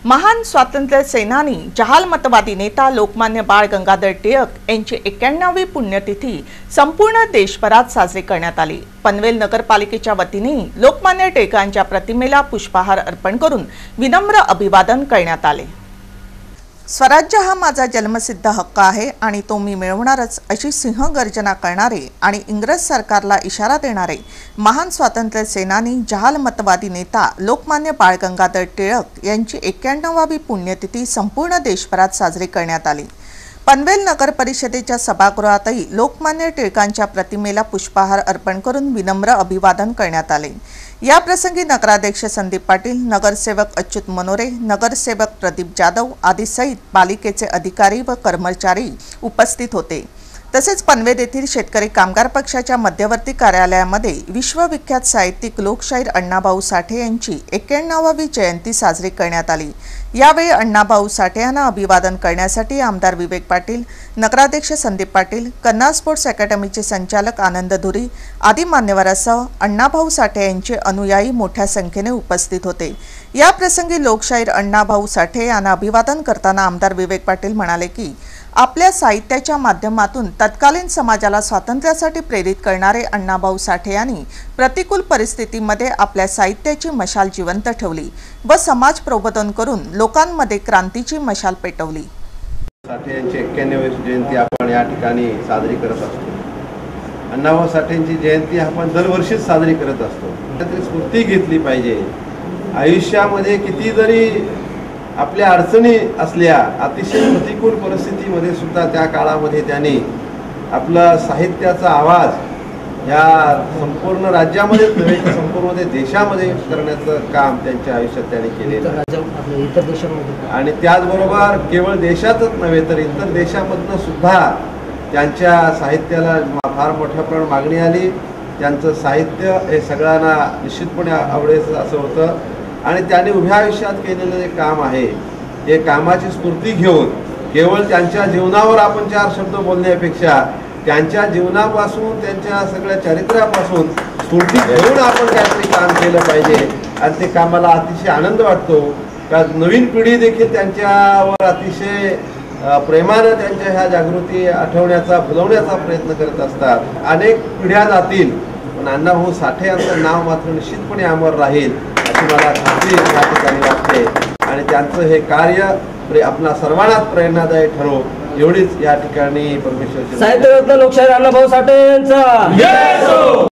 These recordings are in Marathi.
महान स्वातंत्र्य सेनानी जहालमतवादी नेता लोकमान्य बाळ गंगाधर टिळक यांची 91वी पुण्यतिथी संपूर्ण देशभरात साजरी करण्यात आली। पनवेल नगरपालिकेच्या वतीने लोकमान्य टिळकांच्या प्रतिमेला पुष्पहार अर्पण करून विनम्र अभिवादन करण्यात आले। स्वराज्य हा माझा जन्मसिद्ध हक्क आहे आणि तो मी मिळवणारच अशी सिंहगर्जना करणारे आणि इंग्रज सरकारला इशारा देणारे महान स्वातंत्र्य सेनानी जहालमतवादी नेता लोकमान्य बाळ गंगाधर टिळक यांची 91वी पुण्यतिथी संपूर्ण देशभरात साजरी करण्यात आली। पनवेल नगर परिषदेच्या सभागृहातही लोकमान्य टिळकांच्या प्रतिमेला पुष्पहार अर्पण करून विनम्र अभिवादन करण्यात आले। या प्रसंगी नगराध्यक्ष संदीप पाटील, नगरसेवक अच्युत मनोरे, नगरसेवक प्रदीप जाधव आदी सहित पालिकेचे अधिकारी व कर्मचारी उपस्थित होते। तसेच पनवेल येथील शेतकरी कामगार पक्षाच्या मध्यवर्ती कार्यालयामध्ये विश्वविख्यात साहित्यिक लोकशाहीर अण्णाभाऊ साठे यांची 91वी जयंती साजरी करण्यात आली। यावेळी अण्णाभाऊ साठे यांना अभिवादन करण्यासाठी आमदार विवेक पाटील, नगराध्यक्ष संदीप पाटील, कन्नड स्पोर्ट्स अकॅडमीचे संचालक आनंद धुरी आदी मान्यवरांसह अण्णाभाऊ साठे यांचे अनुयायी मोठ्या संख्येने उपस्थित होते। या प्रसंगी लोकशाहीर अण्णाभाऊ साठे यांना अभिवादन करताना आमदार विवेक पाटील म्हणाले की आपल्या साहित्याच्या माध्यमातून तत्कालीन समाजाला स्वातंत्र्यासाठी प्रेरित करणारे अण्णाभाऊ साठे यांनी प्रतिकूल परिस्थितीमध्ये आपल्या साहित्याची मशाल जिवंत ठेवली व समाज प्रबोधन करून लोकांमध्ये क्रांतीची मशाल पेटवली। साठे यांची 91वी जयंती आपण या ठिकाणी साजरी करत असतो। अण्णाभाऊ साठेंची जयंती आपण दरवर्षीच साजरी करत असतो। त्याची स्फूर्ती घेतली पाहिजे। आयुष्यामध्ये किती जरी आपल्या अडचणी असल्या, अतिशय प्रतिकूल परिस्थितीमध्ये सुद्धा त्या काळामध्ये त्यांनी आपला साहित्याचा आवाज या संपूर्ण राज्यामध्येच नव्हे तर संपूर्ण देशामध्ये करण्याचं काम त्यांच्या आयुष्यात त्यांनी केलेलं आहे। आणि त्याचबरोबर केवळ देशातच नव्हे तर इतर देशामधून सुद्धा त्यांच्या साहित्याला फार मोठ्या प्रमाणात मागणी आली। त्यांचं साहित्य हे सगळ्यांना निश्चितपणे आवडेल असं होतं आणि त्यांनी उभ्या आयुष्यात केलेलं जे काम आहे हे कामाची स्फूर्ती घेऊन केवळ त्यांच्या जीवनावर आपण 4 शब्द बोलण्यापेक्षा त्यांच्या जीवनापासून त्यांच्या सगळ्या चरित्रापासून स्फूर्ती घेऊन आपण काहीतरी काम केलं पाहिजे। आणि ते कामाला अतिशय आनंद वाटतो का नवीन पिढी देखील त्यांच्यावर अतिशय प्रेमाने त्यांच्या ह्या जागृती आठवण्याचा फुलवण्याचा प्रयत्न करत असतात। अनेक पिढ्या जातील पण अण्णाभाऊ साठे यांचं नाव मात्र निश्चितपणे अमर राहील अशी मला खात्री या ठिकाणी वाटते आणि त्यांचं हे कार्य आपल्या सर्वांनाच प्रेरणादायी ठरो एवढीच या ठिकाणी परमेश्वर साहित्यरत्न लोकशाहीर अण्णाभाऊ साठे यांचा जय हो।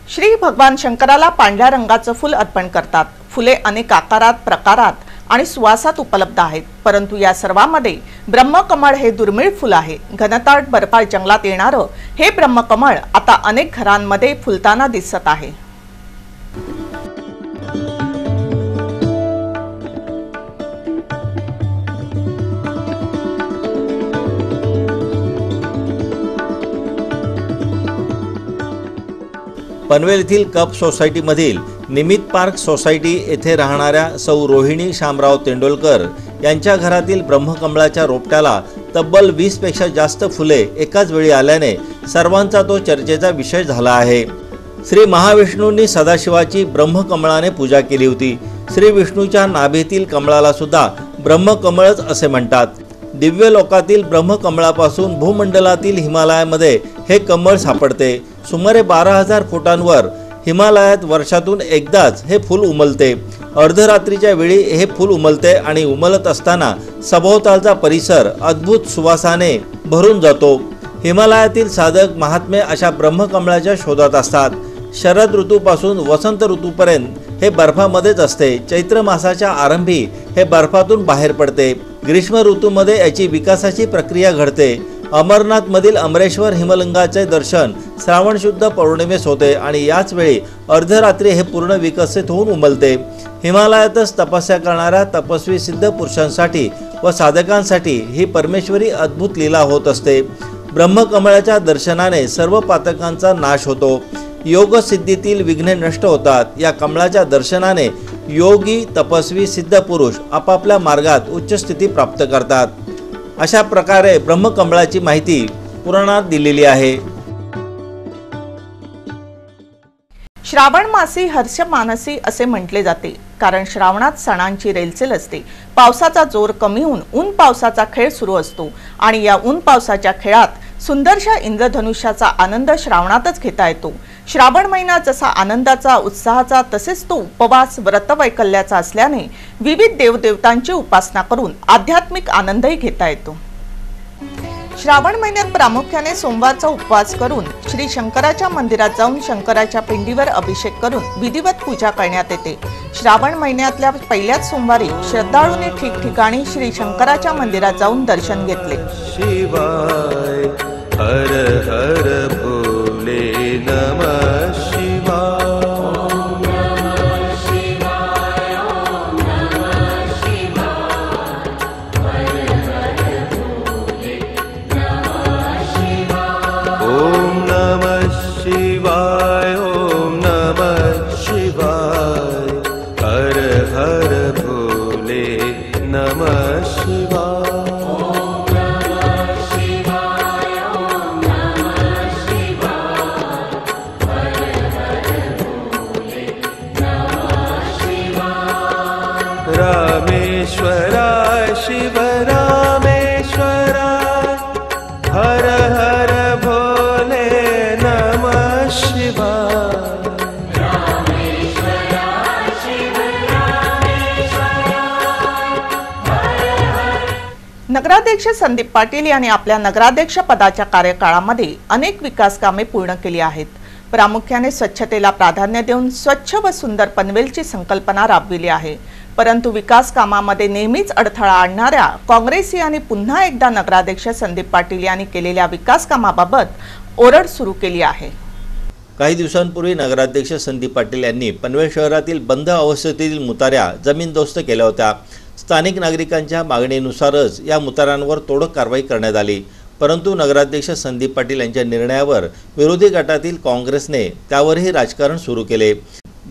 श्री भगवान शंकराला पांढऱ्या रंगाचं फूल अर्पण करतात। फुले अनेक आकारात, प्रकारात आणि सुवासात उपलब्ध आहेत, परंतु या सर्वांमध्ये ब्रह्मकमळ हे दुर्मिळ फुल आहे। घनदाट बर्फाळ जंगलात येणारं हे ब्रह्मकमळ आता अनेक घरांमध्ये फुलताना दिसत आहे। पनवेल येथील कप सोसायटीमधील निमित्त पार्क सोसायटी येथे राहणाऱ्या सौ रोहिणी शामराव तेंडोलकर यांच्या घरातील ब्रह्मकमळाच्या रोपट्याला तब्बल 20 पेक्षा जास्त फुले एकाच वेळी आल्याने सर्वांचा तो चर्चेचा विषय झाला आहे। श्री महाविष्णूंनी सदाशिवाची ब्रह्मकमळाने पूजा केली होती। श्री विष्णूच्या नाभीतील कमळाला सुद्धा ब्रह्मकमळच असे म्हणतात। दिव्य लोकातील ब्रह्मकमळापासून भूमंडलातील हिमालयामध्ये हे कमळ सापडते। सुमारे 12,000 फुटांवर हिमालयात वर्षातून एकदाच हे फूल उमलते। अर्धरात्रीच्या वेळी हे फूल उमलते आणि उमलत असताना सभोवतालचा परिसर अद्भुत सुवासाने भरून जातो। हिमालयातील साधक महात्मे अशा ब्रह्मकमळाच्या शोधात असतात। शरद ऋतूपासून वसंत ऋतूपर्यंत हे बर्फामध्येच असते। चैत्र मासाच्या आरंभी हे बर्फातून बाहेर पडते। ग्रीष्म ऋतूमध्ये याची विकासाची प्रक्रिया घडते। अमरनाथ मधील अमरेश्वर हिमलिंगाचे दर्शन श्रावण शुद्ध पौर्णिमेस होते आणि याच वेळी अर्धरात्री हे पूर्ण विकसित होऊन उमलते। हिमालयातच तपस्या करणाऱ्या तपस्वी सिद्ध पुरुषांसाठी व साधकांसाठी ही परमेश्वरी अद्भुत लीला होत असते। ब्रह्मकमळाच्या दर्शनाने सर्व पातकांचा नाश होतो। योग सिद्धीतील विघ्ने नष्ट होतात। या कमळाच्या दर्शनाने योगी तपस्वी सिद्ध पुरुष आपापल्या मार्गात उच्च स्थिती प्राप्त करतात। अशा प्रकारे ब्रह्मकमळाची माहिती पुराणात दिलेली आहे। श्रावण मासी हर्ष मानसी असे म्हटले जाते, कारण श्रावणात सणांची रेलचेल असते. पावसाचा जोर कमी होऊन ऊन पावसाचा खेळ सुरू असतो आणि या ऊन पावसाच्या खेळात सुंदरशा इंद्रधनुष्याचा आनंद श्रावणातच घेता येतो. श्रावण महिना जसा आनंदाचा, उत्साहाचा, तसेच तो उपवास, व्रतवैकल्याचा असल्याने विविध देवदेवतांची उपासना करून आध्यात्मिक आनंदही घेता येतो. श्रावण महिन्यात प्रामुख्याने सोमवारचा उपवास करून श्री शंकराच्या मंदिरात जाऊन शंकराच्या पिंडीवर अभिषेक करून विधिवत पूजा करण्यात येते. श्रावण महिन्यातल्या पहिल्याच सोमवारी श्रद्धाळूंनी ठिकठिकाणी श्री शंकराच्या मंदिरात जाऊन दर्शन घेतले. शिवाय हर हर भोले नमः शिवाय. शिवाय ओम नमः शिवाय हर हर भोले नमः शिवाय. रामेश्वराय शिव रामेश्वराय हर हर भोले नमः शिवाय. नगराध्यक्ष संदीप पाटील यांनी आपल्या नगराध्यक्ष पदाच्या कार्यकाळामध्ये अनेक विकास कामे पूर्ण केली आहेत. प्रामुख्याने स्वच्छतेला प्राधान्य देऊन स्वच्छ व सुंदर पनवेलची संकल्पना राबविली आहे. परंतु विकास कामामध्ये नेहमीच अडथळा आणणाऱ्या काँग्रेसीयांनी पुन्हा एकदा नगराध्यक्ष संदीप पाटील यांनी केलेल्या विकास कामाबाबत ओरड सुरू केली आहे. काही दिवसांपूर्वी नगराध्यक्ष संदीप पाटील यांनी पनवेल शहरातील बंद अवस्थेतील मुताऱ्या जमीनदोस्त केल्या होत्या. स्थानिक नागरिकांच्या मागणीनुसारच या मुताऱ्यांवर तोडक कारवाई करण्यात आली. परंतु नगराध्यक्ष संदीप पाटील यांच्या निर्णयावर विरोधी गटातील काँग्रेसने त्यावरही राजकारण सुरू केले.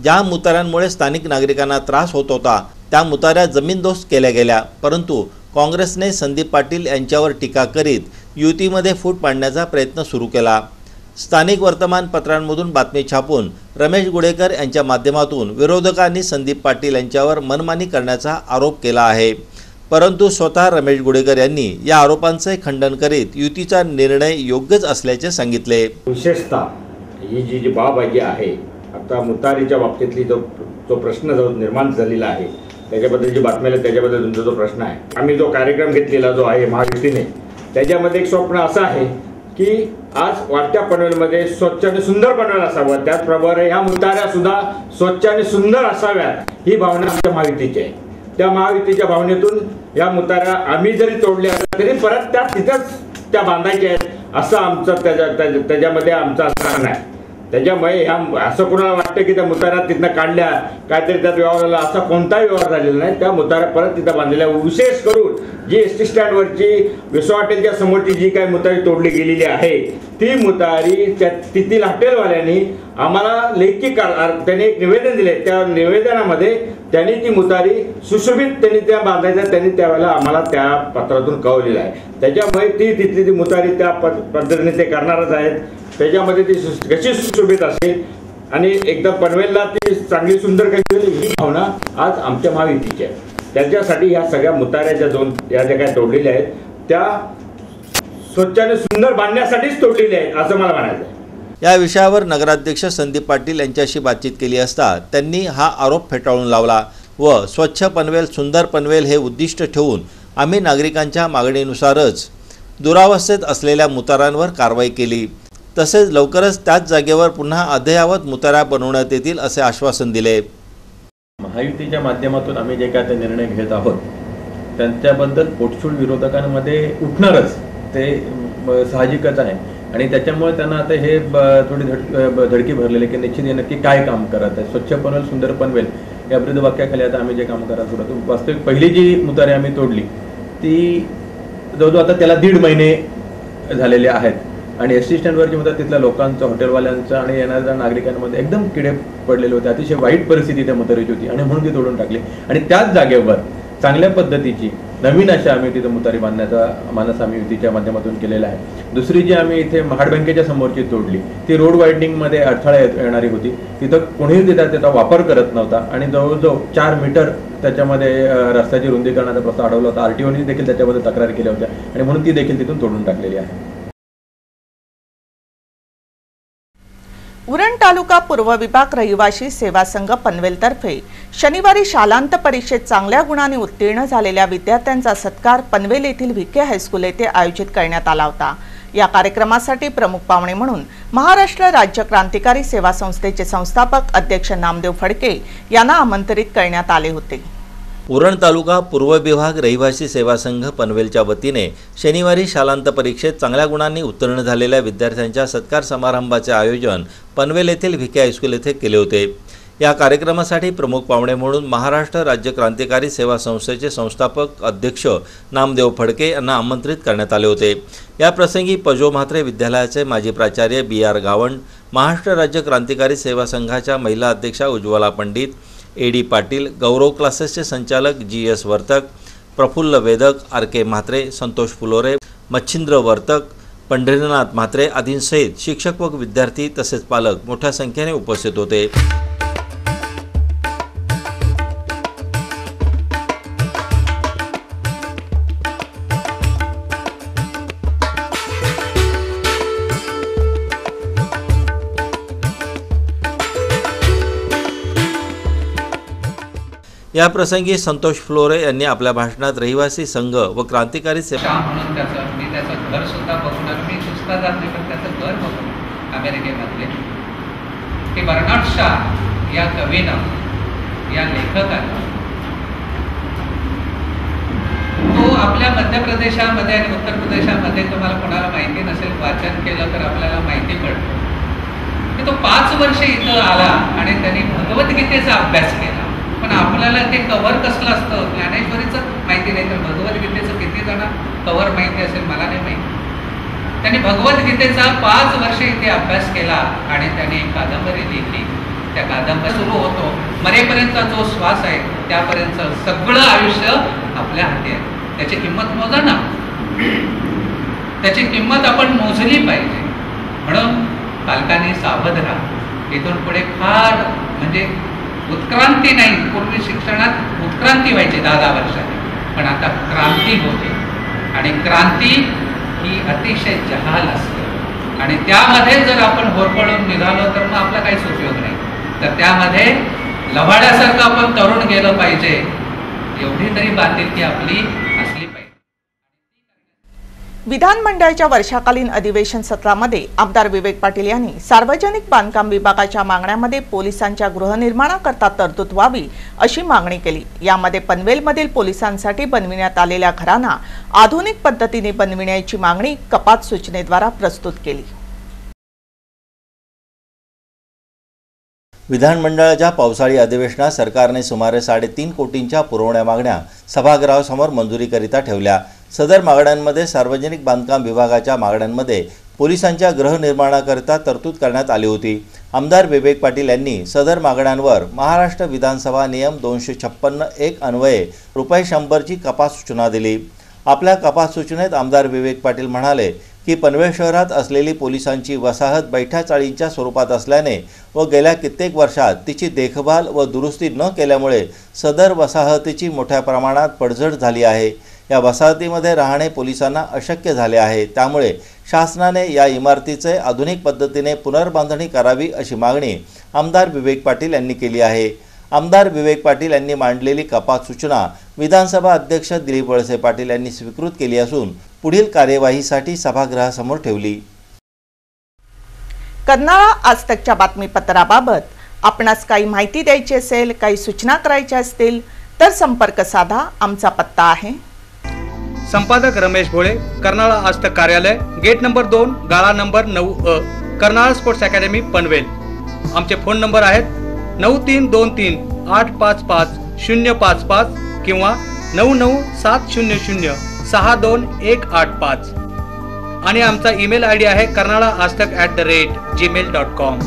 ज्या मुताऱ्यांमुळे स्थानिक नागरिकांना त्रास होत होता त्या मुताऱ्या जमीनदोस्त केल्या गेल्या. परंतु काँग्रेसने संदीप पाटील यांच्यावर टीका करीत युतीमध्ये फूट पाडण्याचा प्रयत्न सुरू केला. स्थानिक वर्तमानपत्रांमधून बातमी छापून रमेश गुडेकर यांच्या माध्यमातून विरोधकांनी संदीप पाटील यांच्यावर मनमानी करण्याचा आरोप केला आहे. परंतु स्वतः रमेश गुडेकर यांनी या आरोपांचे खंडन करीत युतीचा निर्णय योग्यच असल्याचे सांगितले. विशेषतः ही जी बाब आहे आता मुतारीच्या बाबतीतली जो प्रश्न जो निर्माण झालेला आहे त्याच्याबद्दल जी बातमी आहे त्याच्याबद्दल तुमचा जो प्रश्न आहे, आम्ही जो कार्यक्रम घेतलेला जो आहे महायुतीने, त्याच्यामध्ये एक स्वप्न असं आहे की आज वाढत्या पनवेलमध्ये स्वच्छ आणि सुंदर पनवेल असावं, त्याचप्रमाणे ह्या मुताऱ्या सुद्धा स्वच्छ आणि सुंदर असाव्यात ही भावना आमच्या महायुतीची आहे. त्या महायुतीच्या भावनेतून या मुताऱ्या आम्ही जरी तोडल्या तरी परत त्या तिथंच त्या बांधायच्या आहेत असं आमचं त्याच्यामध्ये आमचा असणार नाही. त्याच्यामुळे ह्या असं कोणाला वाटतं की त्या मुताऱ्या तिथनं काढल्या काहीतरी त्यात व्यवहार झाला, असा कोणताही व्यवहार झालेला नाही. त्या मुताऱ्या परत तिथं बांधलेल्या. विशेष करून जी एसटी स्टँडवरची विश्व हॉटेलच्या समोरची जी काही मुतारी तोडली गेलेली आहे ती मुतारी तिथील हॉटेलवाल्यांनी आम्हाला लेखी त्यांनी एक निवेदन दिले. त्या निवेदनामध्ये त्यांनी ती मुतारी सुशोभित त्यांनी त्या बांधायच्या त्यांनी त्यावेळेला आम्हाला त्या पत्रातून कळवलेलं आहे. त्याच्यामुळे तिथली ती मुतारी त्या पद्धतीने ते करणारच आहेत. त्याच्यामध्ये ती कशी सुशोभित असेल आणि एकदम पनवेलला ती चांगली सुंदर कशी ही भावना आज आमच्या महायुतीची आहे. त्याच्यासाठी ह्या सगळ्या मुताऱ्याच्या या ज्या काही तोडलेल्या आहेत त्या स्वच्छ आणि सुंदर बांधण्यासाठीच तोडलेल्या आहेत असं मला म्हणायचं आहे. या विषयावर नगराध्यक्ष संदीप पाटील यांच्याशी बातचीत केली असता त्यांनी हा आरोप फेटाळून लावला व स्वच्छ पनवेल सुंदर पनवेल हे उद्दिष्ट ठेवून आम्ही नागरिकांच्या मागणीनुसारच दुरावस्थेत असलेल्या मुतारांवर कारवाई केली. तसेच लवकरच त्याच जागेवर पुन्हा अद्ययावत मुतारा बनवण्यात येतील असे आश्वासन दिले. महायुतीच्या माध्यमातून आम्ही जे काय ते निर्णय घेत आहोत त्यांच्याबद्दल पोटशूळ विरोधकांमध्ये उठणारच ते साहजिकच आहे आणि त्याच्यामुळे त्यांना आता हे थोडी धडकी भरलेली की निश्चित हे नक्की काय काम करत आहे. स्वच्छ पनवेल सुंदर पनवेल या ब्रीद वाक्याखाली आता आम्ही जे काम करायला सुरू होतो. वास्तविक पहिली जी मुतारी आम्ही तोडली ती जवळजवळ आता त्याला 1.5 महिने झालेले आहेत आणि एस टी स्टँडवरची मुतार तिथल्या लोकांचं, हॉटेलवाल्यांचं आणि येणाऱ्या नागरिकांमध्ये एकदम किडे पडलेले होते. अतिशय वाईट परिस्थिती त्या मुतारीची होती आणि म्हणून ती तोडून टाकली आणि त्याच जागेवर चांगल्या पद्धतीची नवीन अशा आम्ही तिथं मुतारी बांधण्याचा मानस आम्ही युतीच्या माध्यमातून केलेला आहे. दुसरी जी आम्ही इथे महाड बँकेच्या समोरची तोडली ती रोड वायडिंगमध्ये अडथळा येणारी होती. तिथं कोणीही त्याचा वापर करत नव्हता आणि जवळजवळ 4 मीटर त्याच्यामध्ये रस्त्याची रुंदीकरणाचा प्रस्ताव अडवला होता. RTOने देखील त्याच्याबद्दल तक्रार केल्या होत्या आणि म्हणून ती देखील तिथून तोडून टाकलेली आहे. उरण तालुका पूर्व विभाग रहिवासी सेवा संघ पनवेलतर्फे शनिवारी शालांत परीक्षेत चांगल्या गुणांनी उत्तीर्ण झालेल्या विद्यार्थ्यांचा सत्कार पनवेल येथील VK हायस्कूल येथे आयोजित करण्यात आला होता. या कार्यक्रमासाठी प्रमुख पाहुणे म्हणून महाराष्ट्र राज्य क्रांतिकारी सेवा संस्थेचे संस्थापक अध्यक्ष नामदेव फडके यांना आमंत्रित करण्यात आले होते. उरण तालुका पूर्व विभाग रहिवासी सेवा संघ पनवेलच्या वतीने शनिवारी शालांत परीक्षेत चांगल्या गुणांनी उत्तीर्ण झालेल्या विद्यार्थ्यांच्या सत्कार समारंभाचे आयोजन पनवेल येथील VK हायस्कूल येथे केले होते. या कार्यक्रमासाठी प्रमुख पाहुणे म्हणून महाराष्ट्र राज्य क्रांतिकारी सेवा संस्थेचे संस्थापक अध्यक्ष नामदेव फडके यांना आमंत्रित करण्यात आले होते. या प्रसंगी पजो म्हात्रे विद्यालयाचे माजी प्राचार्य BR गावंड, महाराष्ट्र राज्य क्रांतिकारी सेवा संघाच्या महिला अध्यक्षा उज्ज्वला पंडित, AD पाटील, गौरव क्लासेसचे संचालक GS वर्तक, प्रफुल्ल वेदक, RK म्हात्रे, संतोष फुलोरे, मच्छिंद्र वर्तक, पंढरीनाथ म्हात्रे आदींसहित शिक्षक व विद्यार्थी तसेच पालक मोठ्या संख्येने उपस्थित होते. या प्रसंगी संतोष फ्लोरे यांनी आपल्या भाषणात रहिवासी संघ व क्रांतिकारी सेवा म्हणून मी त्याचं घर सुद्धा बघणार, मी सुद्धा जात नाही पण त्याचं घर बघून अमेरिकेमधले की बर्नार्ड शॉ या कवीनं, या लेखकानं तो आपल्या मध्य प्रदेशामध्ये आणि उत्तर प्रदेशामध्ये, तुम्हाला कोणाला माहिती नसेल, वाचन केलं तर आपल्याला माहिती पडतं की तो 5 वर्ष इथं आला आणि त्यांनी भगवद्गीतेचा अभ्यास केला. पण आपल्याला ते कव्हर कसलं असतं ज्ञानेश्वरीचं माहिती नाही, तर भगवद्गीतेचं किती जण कव्हर माहिती असेल मला नाही माहिती. त्यांनी भगवद्गीतेचा 5 वर्ष इथे अभ्यास केला आणि त्यांनी एक कादंबरी लिहिली. त्या कादंबरी सुरू होतो मरेपर्यंतचा जो श्वास आहे त्यापर्यंत सगळं आयुष्य आपल्या हाती आहे. त्याची किंमत मोजा ना, त्याची किंमत आपण मोजली पाहिजे. म्हणून पालकांनी सावध राहा. इथून पुढे फार म्हणजे उत्क्रांती नाही, पूर्वी शिक्षणात उत्क्रांती व्हायची 10-10 वर्षांनी, पण आता क्रांती होते आणि क्रांती ही अतिशय जहाल असते आणि त्यामध्ये जर आपण होरपळून निघालो तर मग आपला काहीच उपयोग नाही. तर त्यामध्ये लव्हाड्यासारखं आपण तरुण गेलं पाहिजे, एवढी तरी बांधिलकी आपली असली पाहिजे. विधानमंडळाच्या वर्षाकालीन अधिवेशन सत्रामध्ये आमदार विवेक पाटील यांनी सार्वजनिक बांधकाम विभागाच्या मागण्यांमध्ये पोलिसांच्या गृहनिर्माणाकरता तरतूद व्हावी अशी मागणी केली. यामध्ये पनवेलमधील पोलिसांसाठी बनविण्यात आलेल्या घरांना आधुनिक पद्धतीने बनविण्याची मागणी कपात सूचनेद्वारा प्रस्तुत केली. विधानमंडळाच्या पावसाळी अधिवेशनात सरकारने सुमारे 3.5 कोटींच्या पुरवण्या मागण्या सभागृहासमोर मंजुरीकरिता ठेवल्या. सदर मागण्यांमध्ये सार्वजनिक बांधकाम विभागाच्या मागण्यांमध्ये पोलिसांच्या गृहनिर्माणाकरिता तरतूद करण्यात आली होती. आमदार विवेक पाटील यांनी सदर मागण्यांवर महाराष्ट्र विधानसभा नियम 256(1) अन्वये ₹100ची कपात सूचना दिली. आपल्या कपात सूचनेत आमदार विवेक पाटील म्हणाले की पनवेल शहरात असलेली पोलिसांची वसाहत बैठ्या चाळींच्या स्वरूपात असल्याने व गेल्या कित्येक वर्षात तिची देखभाल व दुरुस्ती न केल्यामुळे सदर वसाहतीची मोठ्या प्रमाणात पडझड झाली आहे. या वसाहतीमध्ये राहणे पोलिसांना अशक्य झाले आहे. त्यामुळे शासनाने या इमारतीचे आधुनिक पद्धतीने पुनर्बांधणी करावी अशी मागणी आमदार विवेक पाटील यांनी केली आहे. आमदार विवेक पाटील यांनी मांडलेली कपात सूचना विधानसभा अध्यक्ष दिलीप वळसे पाटील यांनी स्वीकृत केली असून पुढील कार्यवाहीसाठी सभागृहासमोर ठेवली. कर्नाळा आजतकच्या बातमीपत्राबाबत आपणास काही माहिती द्यायची असेल, काही सूचना करायच्या असतील तर संपर्क साधा. आमचा पत्ता आहे संपादक रमेश भोळे, कर्नाळा आजतक कार्यालय, गेट नंबर 2, गाळा number 9A, Karnala sports academy Panvel. आमचे फोन नंबर आहेत 9323855055 किंवा 9970062185 आणि आमचा ईमेल ID आहे karnalaaztak@gmail.com.